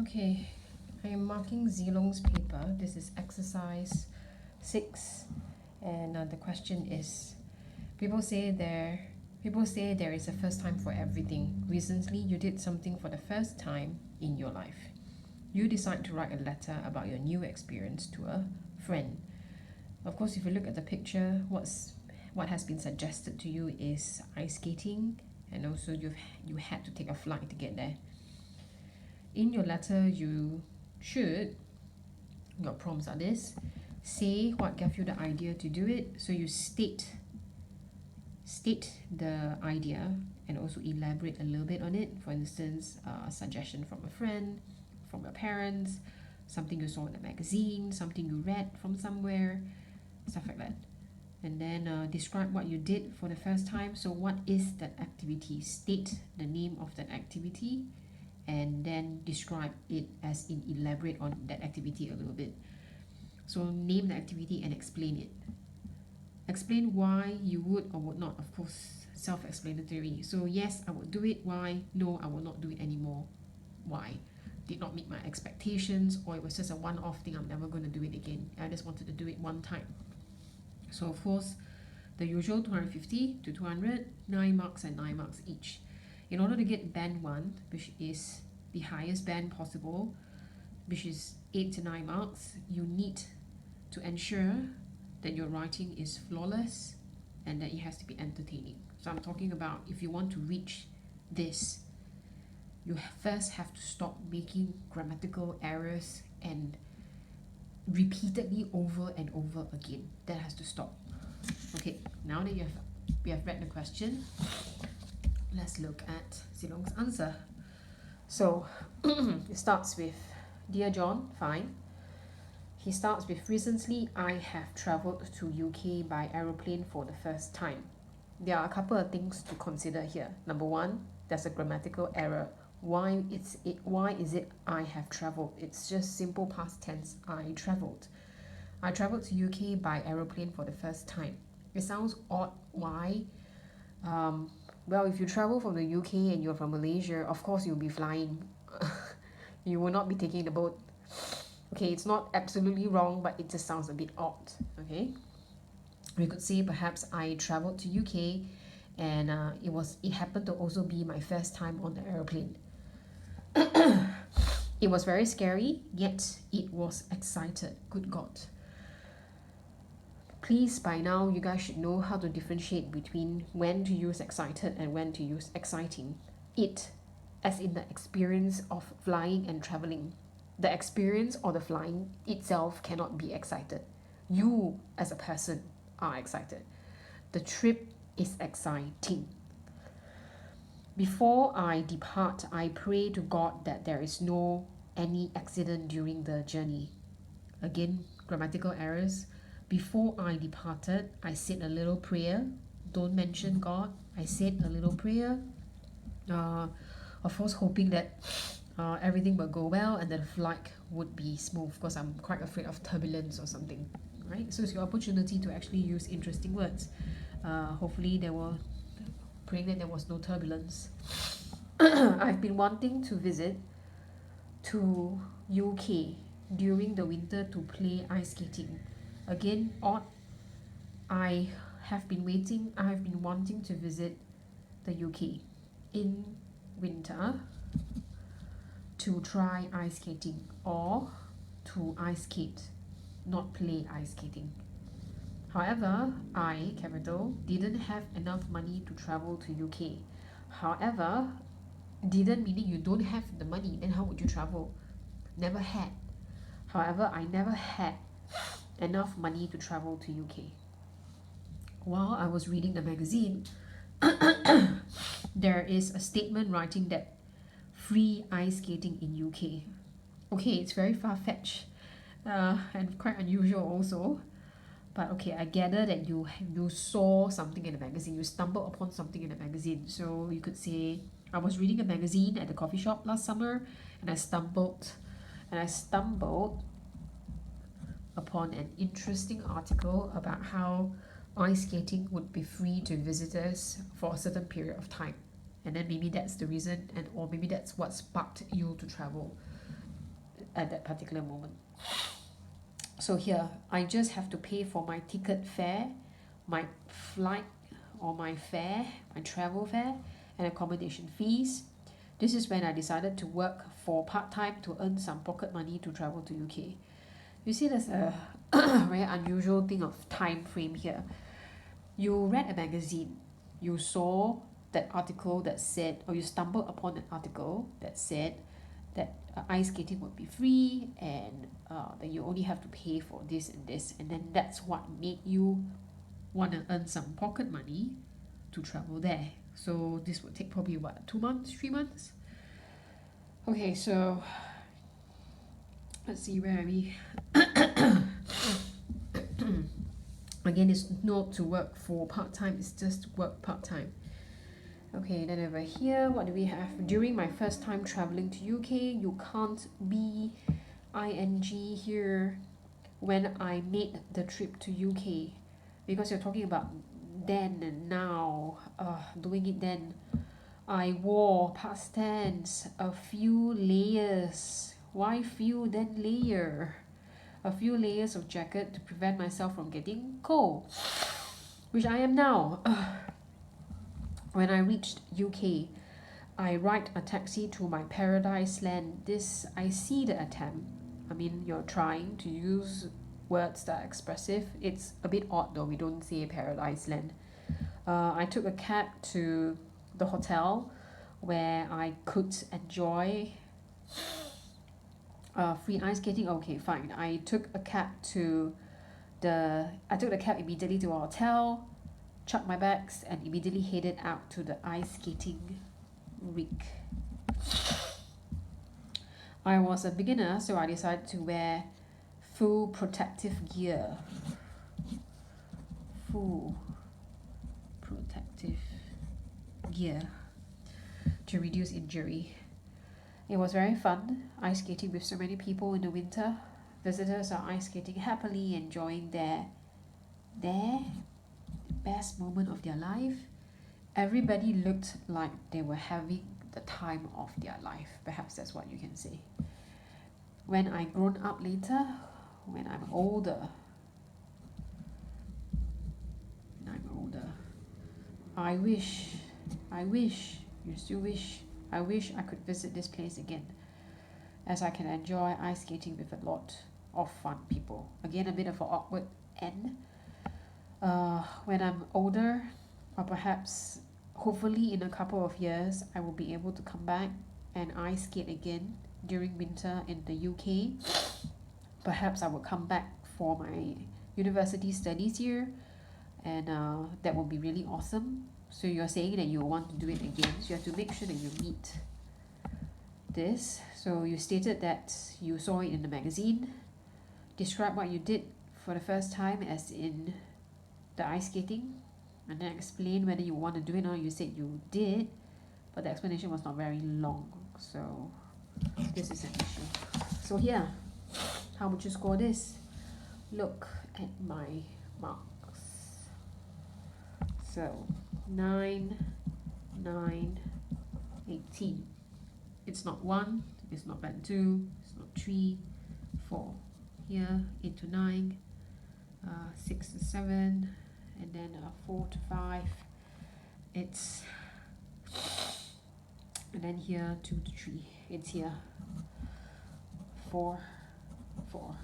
Okay, I am marking Zilong's paper. This is exercise 6, and the question is: people say there is a first time for everything. Recently, you did something for the first time in your life. You decide to write a letter about your new experience to a friend. Of course, if you look at the picture, what has been suggested to you is ice skating, and also you had to take a flight to get there. In your letter, you should, your prompts are this: say what gave you the idea to do it. So you state the idea and also elaborate a little bit on it. For instance, a suggestion from a friend, from your parents, something you saw in a magazine, something you read from somewhere, stuff like that. And then describe what you did for the first time. So what is that activity? State the name of that activity, and then describe it as in elaborate on that activity a little bit. So name the activity and explain it. Explain why you would or would not. Of course, self-explanatory. So yes, I would do it. Why? No, I will not do it anymore. Why? Did not meet my expectations, or it was just a one-off thing, I'm never going to do it again. I just wanted to do it one time. So of course, the usual 250 to 200, 9 marks and 9 marks each. In order to get band 1, which is the highest band possible, which is 8 to 9 marks, you need to ensure that your writing is flawless and that it has to be entertaining. So I'm talking about, if you want to reach this, you first have to stop making grammatical errors and repeatedly over and over again. That has to stop. Okay, now that we have read the question, let's look at Zilong's answer. So it starts with, Dear John, fine. He starts with, recently I have travelled to UK by aeroplane for the first time. There are a couple of things to consider here. Number one, there's a grammatical error. Why is it I have travelled? It's just simple past tense, I travelled. I travelled to UK by aeroplane for the first time. It sounds odd. Why? Well, if you travel from the UK and you're from Malaysia, of course you'll be flying. You will not be taking the boat. Okay, it's not absolutely wrong, but it just sounds a bit odd. Okay, we could say perhaps I travelled to UK, and it happened to also be my first time on the aeroplane. It was very scary, yet it was excited. Good God. Please, by now, you guys should know how to differentiate between when to use excited and when to use exciting. It, as in the experience of flying and traveling. The experience or the flying itself cannot be excited. You, as a person, are excited. The trip is exciting. Before I depart, I pray to God that there is no any accident during the journey. Again, grammatical errors. Before I departed, I said a little prayer. Don't mention God. I said a little prayer. Of course, hoping that everything will go well and that the flight would be smooth, because I'm quite afraid of turbulence or something. Right? So it's your opportunity to actually use interesting words. Hopefully, praying that there was no turbulence. I've been wanting to visit to UK during the winter to play ice skating. Again, odd. I have been wanting to visit the UK in winter to try ice skating, or to ice skate, not play ice skating. However, I, capital, didn't have enough money to travel to UK. However, didn't meaning you don't have the money, then how would you travel? Never had. However, I never had enough money to travel to UK. While I was reading the magazine, there is a statement writing that free ice skating in UK. Okay, it's very far-fetched and quite unusual also. But okay, I gather that you saw something in the magazine, you stumbled upon something in the magazine. So you could say, I was reading a magazine at the coffee shop last summer, and I stumbled upon an interesting article about how ice skating would be free to visitors for a certain period of time. And then maybe that's the reason, or maybe that's what sparked you to travel. at that particular moment. So here, I just have to pay for my ticket fare, my flight or my fare, my travel fare, and accommodation fees. This is when I decided to work for part-time to earn some pocket money to travel to UK. You see, there's a very unusual thing of time frame here. You read a magazine, you saw that article that said, or you stumbled upon an article that said that ice skating would be free and that you only have to pay for this and this, and then that's what made you want to earn some pocket money to travel there. So this would take probably what, 2 months, 3 months? Okay, so let's see, where are we? Again, it's not to work for part-time, it's just work part-time. Okay, then over here, what do we have? During my first time traveling to UK, you can't be ing here when I made the trip to UK, because you're talking about then and now, doing it then. I wore past tense, a few layers. Why few, then layer? A few layers of jacket to prevent myself from getting cold, which I am now. When I reached UK, I ride a taxi to my paradise land. This, I see the attempt. I mean, you're trying to use words that are expressive. It's a bit odd though, we don't say paradise land. I took a cab to the hotel where I could enjoy free ice skating. Okay, fine. I took the cab immediately to a hotel, chucked my bags, and immediately headed out to the ice skating rink. I was a beginner, so I decided to wear full protective gear. Full protective gear to reduce injury. It was very fun ice skating with so many people in the winter. Visitors are ice skating happily, enjoying their best moment of their life. Everybody looked like they were having the time of their life. Perhaps that's what you can say. When I grown up later, when I'm older, I wish, you still wish, I wish I could visit this place again, as I can enjoy ice skating with a lot of fun people. Again, a bit of an awkward end. When I'm older, or perhaps hopefully in a couple of years, I will be able to come back and ice skate again during winter in the UK. Perhaps I will come back for my university studies here, and that will be really awesome. So you're saying that you want to do it again, so you have to make sure that you meet this. So you stated that you saw it in the magazine. Describe what you did for the first time, as in the ice skating, and then explain whether you want to do it or not. You said you did, but the explanation was not very long, so this is an issue. So here, how would you score this? Look at my marks. So 9, 9, 18. It's not 1, it's not bad 2, it's not 3, 4. Here 8 to 9, 6 to 7, and then 4 to 5. It's, and then here 2 to 3. It's here 4, 4.